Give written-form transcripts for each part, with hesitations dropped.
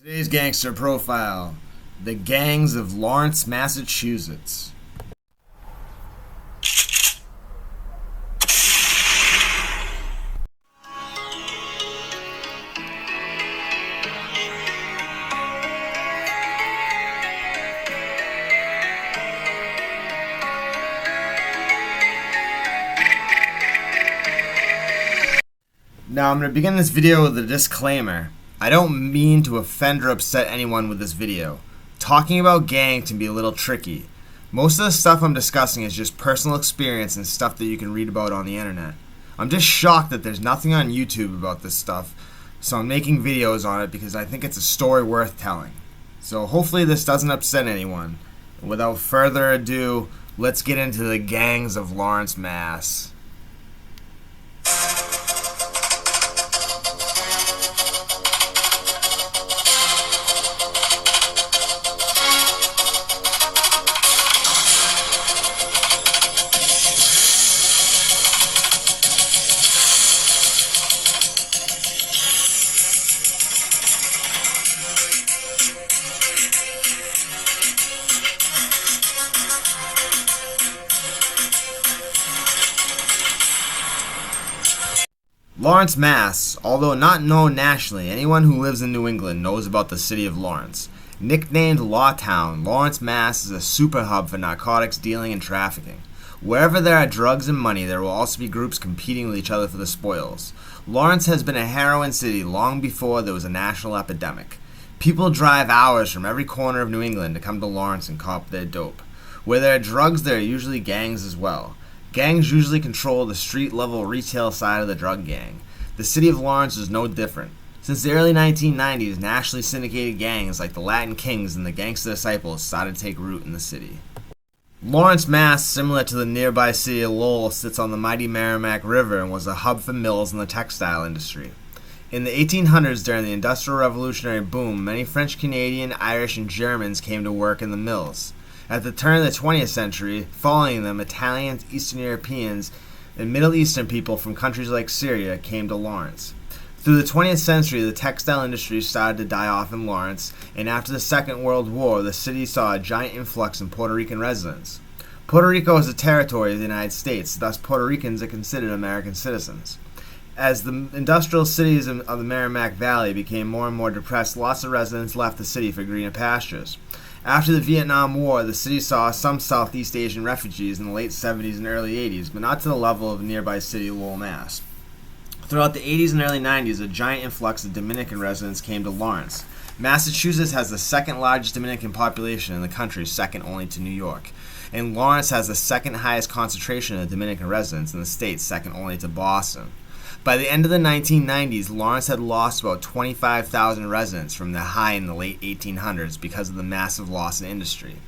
Today's gangster profile: the gangs of Lawrence, Massachusetts. Now I'm going to begin this video with a disclaimer. I don't mean to offend or upset anyone with this video. Talking about gangs can be a little tricky. Most of the stuff I'm discussing is just personal experience and stuff that you can read about on the internet. I'm just shocked that there's nothing on YouTube about this stuff, so I'm making videos on it because I think it's a story worth telling. So hopefully this doesn't upset anyone. Without further ado, let's get into the gangs of Lawrence, Mass. Lawrence, Mass. Although not known nationally, anyone who lives in New England knows about the city of Lawrence. Nicknamed Lawtown, Lawrence, Mass. is a super hub for narcotics dealing and trafficking. Wherever there are drugs and money, there will also be groups competing with each other for the spoils. Lawrence has been a heroin city long before there was a national epidemic. People drive hours from every corner of New England to come to Lawrence and cop their dope. Where there are drugs, there are usually gangs as well. Gangs usually control the street-level retail side of the drug gang. The city of Lawrence is no different. Since the early 1990s, nationally syndicated gangs like the Latin Kings and the Gangsta Disciples started to take root in the city. Lawrence, Mass., similar to the nearby city of Lowell, sits on the mighty Merrimack River and was a hub for mills in the textile industry. In the 1800s, during the Industrial Revolutionary boom, many French Canadian, Irish, and Germans came to work in the mills. At the turn of the 20th century, following them, Italians, Eastern Europeans, and Middle Eastern people from countries like Syria came to Lawrence. Through the 20th century, the textile industry started to die off in Lawrence, and after the Second World War, the city saw a giant influx in Puerto Rican residents. Puerto Rico is a territory of the United States, thus Puerto Ricans are considered American citizens. As the industrial cities of the Merrimack Valley became more and more depressed, lots of residents left the city for greener pastures. After the Vietnam War, the city saw some Southeast Asian refugees in the late 70s and early 80s, but not to the level of the nearby city of Lowell, Mass. Throughout the 80s and early 90s, a giant influx of Dominican residents came to Lawrence. Massachusetts has the second largest Dominican population in the country, second only to New York. And Lawrence has the second highest concentration of Dominican residents in the state, second only to Boston. By the end of the 1990s, Lawrence had lost about 25,000 residents from the high in the late 1800s because of the massive loss in industry.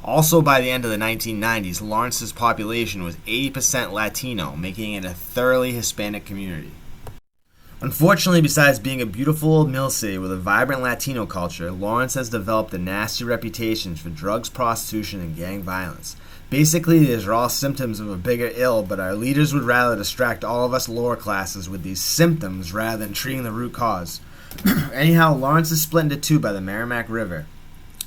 Also, by the end of the 1990s, Lawrence's population was 80% Latino, making it a thoroughly Hispanic community. Unfortunately, besides being a beautiful old mill city with a vibrant Latino culture, Lawrence has developed a nasty reputation for drugs, prostitution, and gang violence. Basically, these are all symptoms of a bigger ill, but our leaders would rather distract all of us lower classes with these symptoms rather than treating the root cause. Anyhow, Lawrence is split into two by the Merrimack River.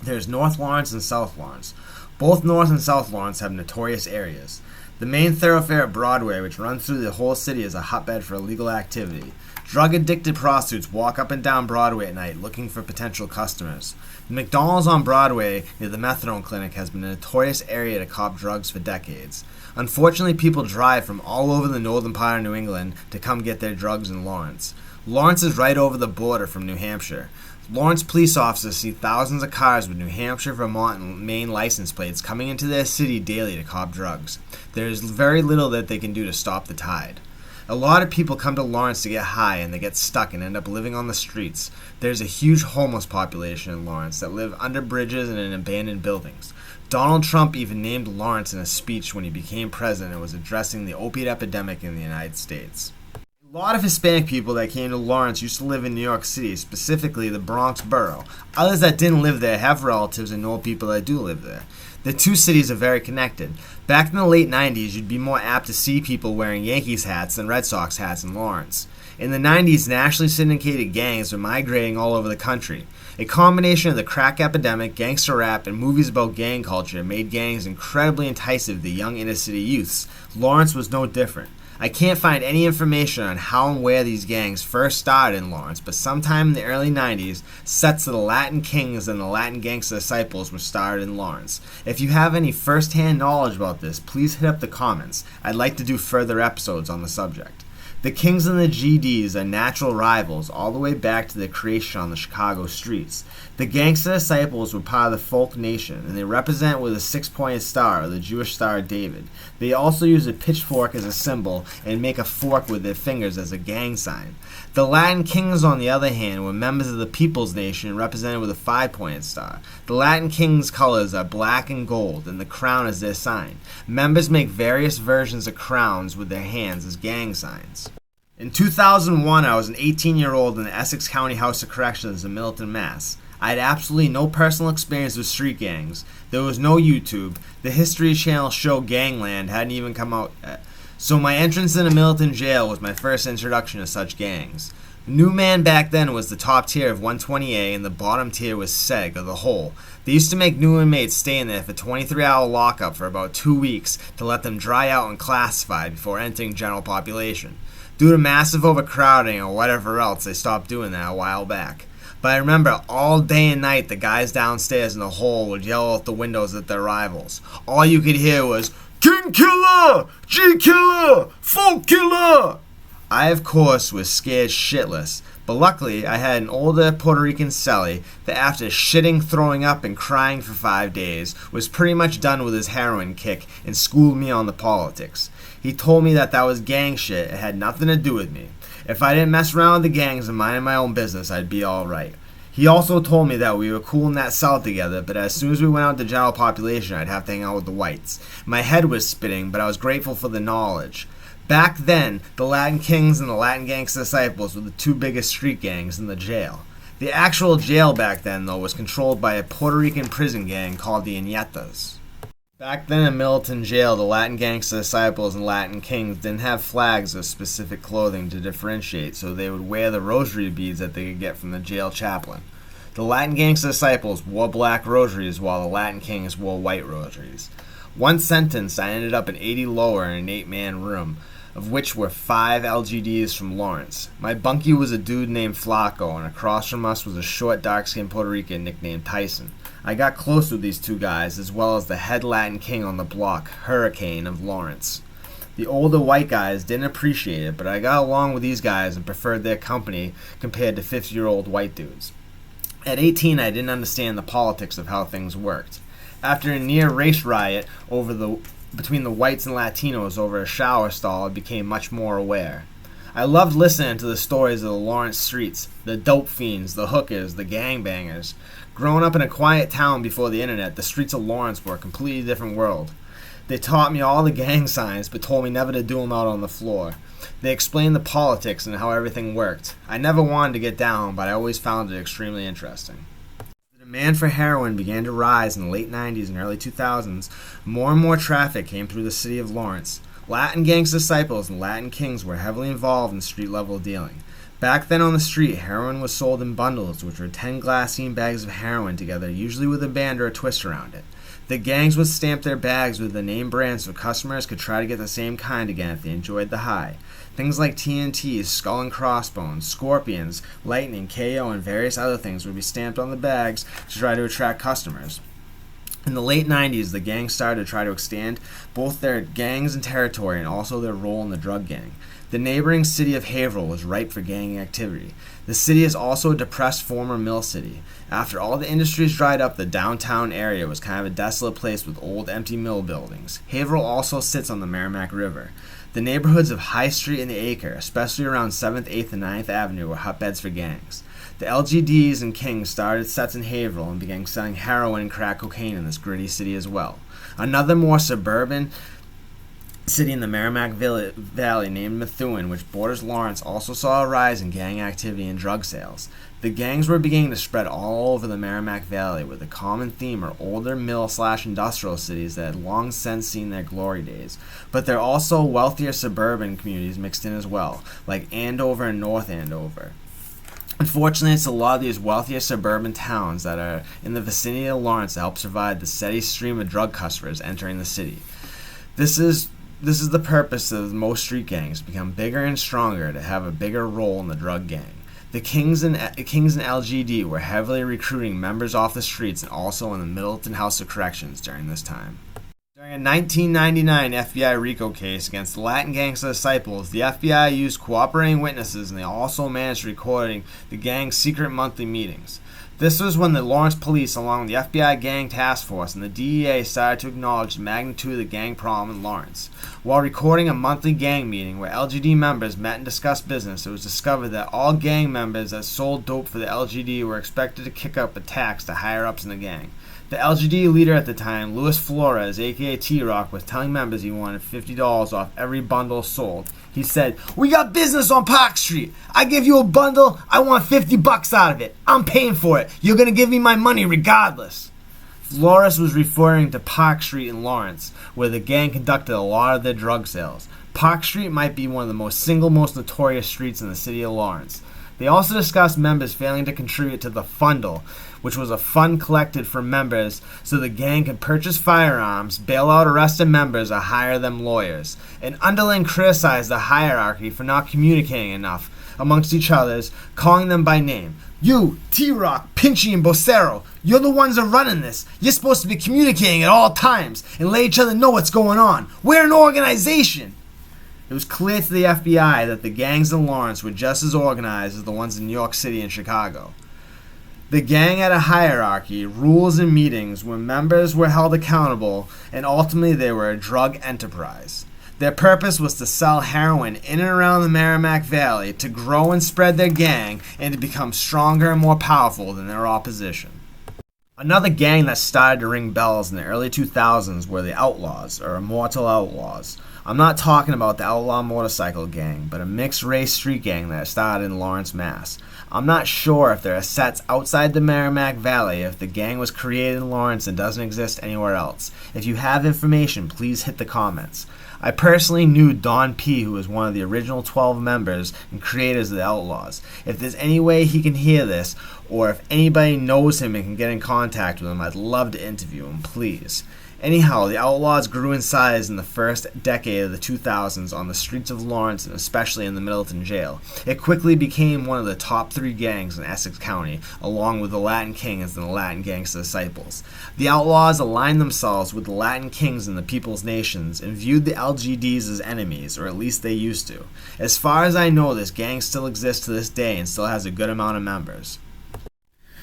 There's North Lawrence and South Lawrence. Both North and South Lawrence have notorious areas. The main thoroughfare at Broadway, which runs through the whole city, is a hotbed for illegal activity. Drug-addicted prostitutes walk up and down Broadway at night looking for potential customers. The McDonald's on Broadway near the methadone clinic has been a notorious area to cop drugs for decades. Unfortunately, people drive from all over the northern part of New England to come get their drugs in Lawrence. Lawrence is right over the border from New Hampshire. Lawrence police officers see thousands of cars with New Hampshire, Vermont, and Maine license plates coming into their city daily to cop drugs. There is very little that they can do to stop the tide. A lot of people come to Lawrence to get high and they get stuck and end up living on the streets. There's a huge homeless population in Lawrence that live under bridges and in abandoned buildings. Donald Trump even named Lawrence in a speech when he became president and was addressing the opiate epidemic in the United States. A lot of Hispanic people that came to Lawrence used to live in New York City, specifically the Bronx borough. Others that didn't live there have relatives and know people that do live there. The two cities are very connected. Back in the late 90s, you'd be more apt to see people wearing Yankees hats than Red Sox hats in Lawrence. In the 90s, nationally syndicated gangs were migrating all over the country. A combination of the crack epidemic, gangster rap, and movies about gang culture made gangs incredibly enticing to young inner-city youths. Lawrence was no different. I can't find any information on how and where these gangs first started in Lawrence, but sometime in the early 90s, sets of the Latin Kings and the Latin Gangsta Disciples were started in Lawrence. If you have any first-hand knowledge about this, please hit up the comments. I'd like to do further episodes on the subject. The Kings and the GDs are natural rivals all the way back to their creation on the Chicago streets. The Gangsta Disciples were part of the folk nation, and they represent with a six-pointed star, or the Jewish Star of David. They also use a pitchfork as a symbol and make a fork with their fingers as a gang sign. The Latin Kings, on the other hand, were members of the People's Nation, represented with a five-pointed star. The Latin Kings' colors are black and gold, and the crown is their sign. Members make various versions of crowns with their hands as gang signs. In 2001, I was an 18-year-old in the Essex County House of Corrections in Milton, Mass. I had absolutely no personal experience with street gangs. There was no YouTube. The History Channel show Gangland hadn't even come out yet. So my entrance into Milton Jail was my first introduction to such gangs. New Man back then was the top tier of 120A, and the bottom tier was Seg, or the Hole. They used to make new inmates stay in there for 23-hour lockup for about 2 weeks to let them dry out and classify before entering general population. Due to massive overcrowding or whatever else, they stopped doing that a while back. But I remember all day and night the guys downstairs in the Hole would yell out the windows at their rivals. All you could hear was, "King Killer! G Killer! Folk Killer!" I, of course, was scared shitless, but luckily I had an older Puerto Rican cellie that after shitting, throwing up, and crying for 5 days was pretty much done with his heroin kick and schooled me on the politics. He told me that was gang shit, it had nothing to do with me. If I didn't mess around with the gangs and minded my own business, I'd be alright. He also told me that we were cool in that cell together, but as soon as we went out to general population, I'd have to hang out with the whites. My head was spinning, but I was grateful for the knowledge. Back then, the Latin Kings and the Latin Gangsta Disciples were the two biggest street gangs in the jail. The actual jail back then, though, was controlled by a Puerto Rican prison gang called the Iñetas. Back then in Milton Jail, the Latin Gangsta Disciples and Latin Kings didn't have flags or specific clothing to differentiate, so they would wear the rosary beads that they could get from the jail chaplain. The Latin Gangsta Disciples wore black rosaries while the Latin Kings wore white rosaries. Once sentenced, I ended up in 80 lower in an 8-man room, of which were 5 LGDs from Lawrence. My bunkie was a dude named Flacco, and across from us was a short, dark-skinned Puerto Rican nicknamed Tyson. I got close with these two guys, as well as the head Latin King on the block, Hurricane of Lawrence. The older white guys didn't appreciate it, but I got along with these guys and preferred their company compared to 50-year-old white dudes. At 18, I didn't understand the politics of how things worked. After a near race riot between the whites and Latinos over a shower stall, I became much more aware. I loved listening to the stories of the Lawrence streets, the dope fiends, the hookers, the gangbangers. Growing up in a quiet town before the internet, the streets of Lawrence were a completely different world. They taught me all the gang signs, but told me never to do them out on the floor. They explained the politics and how everything worked. I never wanted to get down, but I always found it extremely interesting. The demand for heroin began to rise in the late 90s and early 2000s. More and more traffic came through the city of Lawrence. Latin Gangsta Disciples and Latin Kings were heavily involved in street-level dealing. Back then on the street, heroin was sold in bundles, which were 10 glassine bags of heroin together, usually with a band or a twist around it. The gangs would stamp their bags with the name brand so customers could try to get the same kind again if they enjoyed the high. Things like TNTs, Skull and Crossbones, Scorpions, Lightning, KO, and various other things would be stamped on the bags to try to attract customers. In the late 90s, the gangs started to try to extend both their gangs and territory and also their role in the drug gang. The neighboring city of Haverhill was ripe for gang activity. The city is also a depressed former mill city. After all the industries dried up, the downtown area was kind of a desolate place with old empty mill buildings. Haverhill also sits on the Merrimack River. The neighborhoods of High Street and the Acre, especially around 7th, 8th, and 9th Avenue, were hotbeds for gangs. The LGDs and Kings started sets in Haverhill and began selling heroin and crack cocaine in this gritty city as well. Another more suburban city in the Merrimack Valley named Methuen, which borders Lawrence, also saw a rise in gang activity and drug sales. The gangs were beginning to spread all over the Merrimack Valley, with a common theme are older mill/industrial cities that had long since seen their glory days. But there are also wealthier suburban communities mixed in as well, like Andover and North Andover. Unfortunately, it's a lot of these wealthier suburban towns that are in the vicinity of Lawrence that help survive the steady stream of drug customers entering the city. This is the purpose of most street gangs, to become bigger and stronger, to have a bigger role in the drug gang. The Kings and LGD were heavily recruiting members off the streets and also in the Middleton House of Corrections during this time. During a 1999 FBI RICO case against the Latin Gangsta Disciples, the FBI used cooperating witnesses, and they also managed recording the gang's secret monthly meetings. This was when the Lawrence Police, along with the FBI Gang Task Force and the DEA, started to acknowledge the magnitude of the gang problem in Lawrence. While recording a monthly gang meeting where LGD members met and discussed business, it was discovered that all gang members that sold dope for the LGD were expected to kick up a tax to higher-ups in the gang. The LGD leader at the time, Luis Flores, aka T-Rock, was telling members he wanted $50 off every bundle sold. He said, "We got business on Park Street. I give you a bundle, I want $50 out of it. I'm paying for it. You're going to give me my money regardless." Flores was referring to Park Street in Lawrence, where the gang conducted a lot of their drug sales. Park Street might be one of the most notorious streets in the city of Lawrence. They also discussed members failing to contribute to the Fundle, which was a fund collected from members so the gang could purchase firearms, bail out arrested members, or hire them lawyers. An underling criticized the hierarchy for not communicating enough amongst each other, calling them by name. "You, T-Rock, Pinchy, and Bocero, you're the ones that are running this. You're supposed to be communicating at all times and let each other know what's going on. We're an organization." It was clear to the FBI that the gangs in Lawrence were just as organized as the ones in New York City and Chicago. The gang had a hierarchy, rules, and meetings where members were held accountable, and ultimately they were a drug enterprise. Their purpose was to sell heroin in and around the Merrimack Valley, to grow and spread their gang, and to become stronger and more powerful than their opposition. Another gang that started to ring bells in the early 2000s were the Outlaws, or Immortal Outlaws. I'm not talking about the outlaw motorcycle gang, but a mixed-race street gang that started in Lawrence, Mass. I'm not sure if there are sets outside the Merrimack Valley, if the gang was created in Lawrence and doesn't exist anywhere else. If you have information, please hit the comments. I personally knew Don P., who was one of the original 12 members and creators of the Outlaws. If there's any way he can hear this, or if anybody knows him and can get in contact with him, I'd love to interview him, please. Anyhow, the Outlaws grew in size in the first decade of the 2000s on the streets of Lawrence and especially in the Middleton jail. It quickly became one of the top 3 gangs in Essex County, along with the Latin Kings and the Latin Gangsta Disciples. The Outlaws aligned themselves with the Latin Kings and the People's Nations and viewed the LGDs as enemies, or at least they used to. As far as I know, this gang still exists to this day and still has a good amount of members.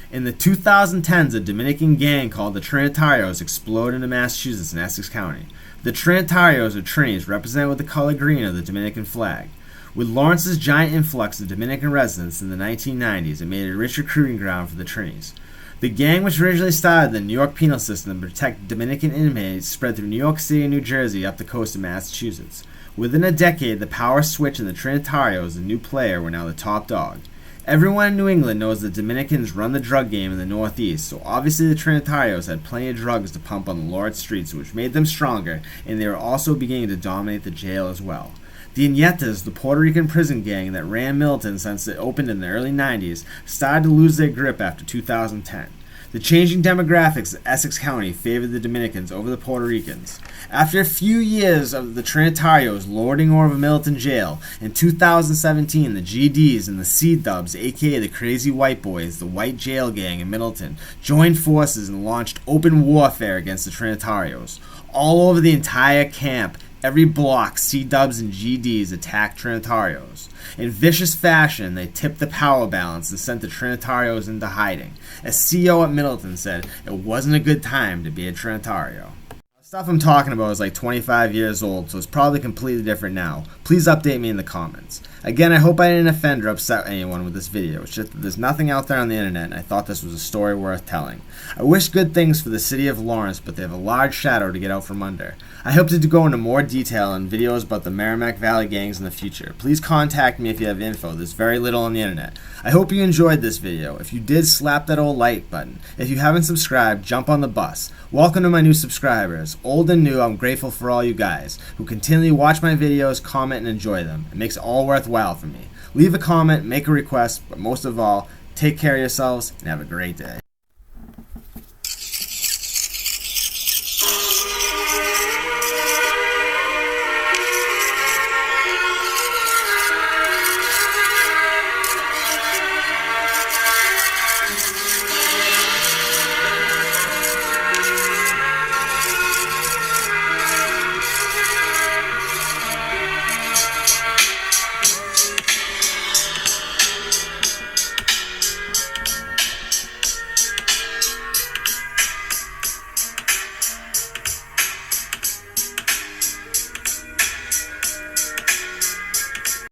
In the 2010s, a Dominican gang called the Trinitarios exploded into Massachusetts and Essex County. The Trinitarios, or Trinis, represent with the color green of the Dominican flag. With Lawrence's giant influx of Dominican residents in the 1990s, it made it a rich recruiting ground for the Trinis. The gang, which originally started the New York penal system to protect Dominican inmates, spread through New York City and New Jersey up the coast of Massachusetts. Within a decade, the power switch and the Trinitarios, the new player, were now the top dog. Everyone in New England knows the Dominicans run the drug game in the Northeast, so obviously the Trinitarios had plenty of drugs to pump on the Lawrence streets, which made them stronger, and they were also beginning to dominate the jail as well. The Inietas, the Puerto Rican prison gang that ran Middleton since it opened in the early 90s, started to lose their grip after 2010. The changing demographics of Essex County favored the Dominicans over the Puerto Ricans. After a few years of the Trinitarios lording over Middleton jail, in 2017 the GDs and the C-Dubs, aka the Crazy White Boys, the white jail gang in Middleton, joined forces and launched open warfare against the Trinitarios. All over the entire camp, every block, C-Dubs and GDs attacked Trinitarios. In vicious fashion, they tipped the power balance and sent the Trinitarios into hiding. A CO at Middleton said it wasn't a good time to be a Trinitario. Stuff I'm talking about is like 25 years old, so it's probably completely different now. Please update me in the comments. Again, I hope I didn't offend or upset anyone with this video. It's just that there's nothing out there on the internet, and I thought this was a story worth telling. I wish good things for the city of Lawrence, but they have a large shadow to get out from under. I hope to go into more detail in videos about the Merrimack Valley gangs in the future. Please contact me if you have info. There's very little on the internet. I hope you enjoyed this video. If you did, slap that old like button. If you haven't subscribed, jump on the bus. Welcome to my new subscribers. Old and new, I'm grateful for all you guys who continually watch my videos, comment, and enjoy them. It makes it all worthwhile for me. Leave a comment, make a request, but most of all, take care of yourselves and have a great day.